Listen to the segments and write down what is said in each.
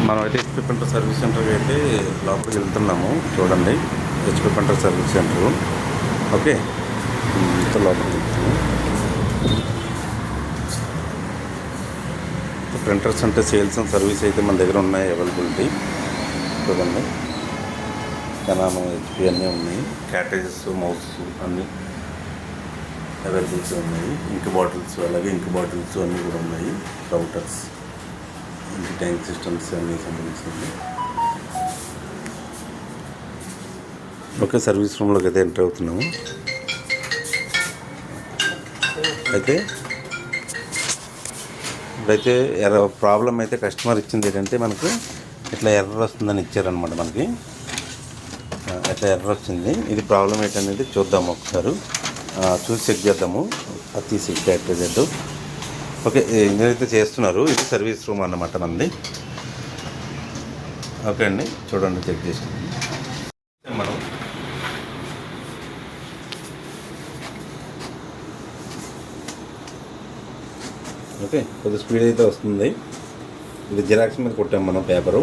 మనం అయితే HP printer service సెంటర్కి అయితే లోపలికి వెళ్తున్నాము. చూడండి, HP printer service centre. Okay, ఇంత లోపలికి వెళ్తున్నాము. ప్రింటర్స్ అంటే సేల్స్ అండ్ సర్వీస్ అయితే మన దగ్గర ఉన్నాయి, అవైలబిలిటీ. చూడండి, కెనాన్, హెచ్పి అన్నీ ఉన్నాయి. క్యాటేజెస్, మౌస్ అన్నీ అవైలబిలిటీ ఉన్నాయి. ఇంక్ బాటిల్స్, అలాగే ఇంక్ బాటిల్స్ అన్నీ కూడా ఉన్నాయి. రౌటర్స్, ఇంటి ట్యాంక్ సిస్టమ్స్ అన్నీ సంబంధించింది. ఓకే, సర్వీస్ రూమ్లోకి అయితే ఎంటర్ అవుతున్నాము. అయితే ఇప్పుడైతే ప్రాబ్లం అయితే కస్టమర్ ఇచ్చింది ఏంటంటే, మనకు ఇట్లా ఎర్రర్ వస్తుందని ఇచ్చారనమాట. మనకి ఎట్లా ఎర్రర్ వచ్చింది, ఇది ప్రాబ్లం ఏంటనేది చూద్దాము ఒకసారి. చూసి చెక్ చేద్దాము. అది తీసి క్యాటరేజ్. ఓకే, ఇంజనీర్ అయితే చేస్తున్నారు. ఇది సర్వీస్ రూమ్ అన్నమాట మనది. ఓకే అండి, చూడండి, చెక్ చేసి మనం ఓకే కొద్దిగా స్పీడ్ అయితే వస్తుంది. ఇది జిరాక్స్ మీద కొట్టాం మనం పేపరు.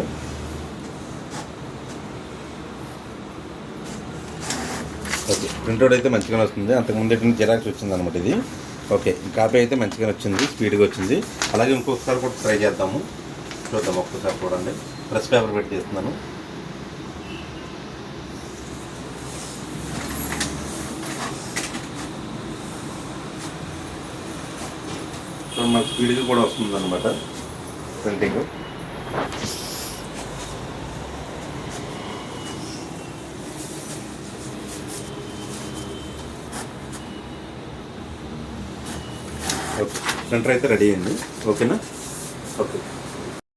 ఓకే, ప్రింట్అవుట్ అయితే మంచిగానే వస్తుంది. అంతకుముందు అయితే జిరాక్స్ వచ్చింది అనమాట ఇది. ఓకే, కాపీ అయితే మంచిగానే వచ్చింది, స్పీడ్గా వచ్చింది. అలాగే ఇంకొకసారి కూడా ట్రై చేద్దాము, చూద్దాం. ఒక్కసారి చూడండి, ప్రెస్ పేపర్ పెట్టి చేస్తున్నాను. మనకు స్పీడ్గా కూడా వస్తుంది అనమాట ప్రింటింగ్. ఓకే, ప్రింటర్ అయితే రెడీ అయింది. ఓకేనా.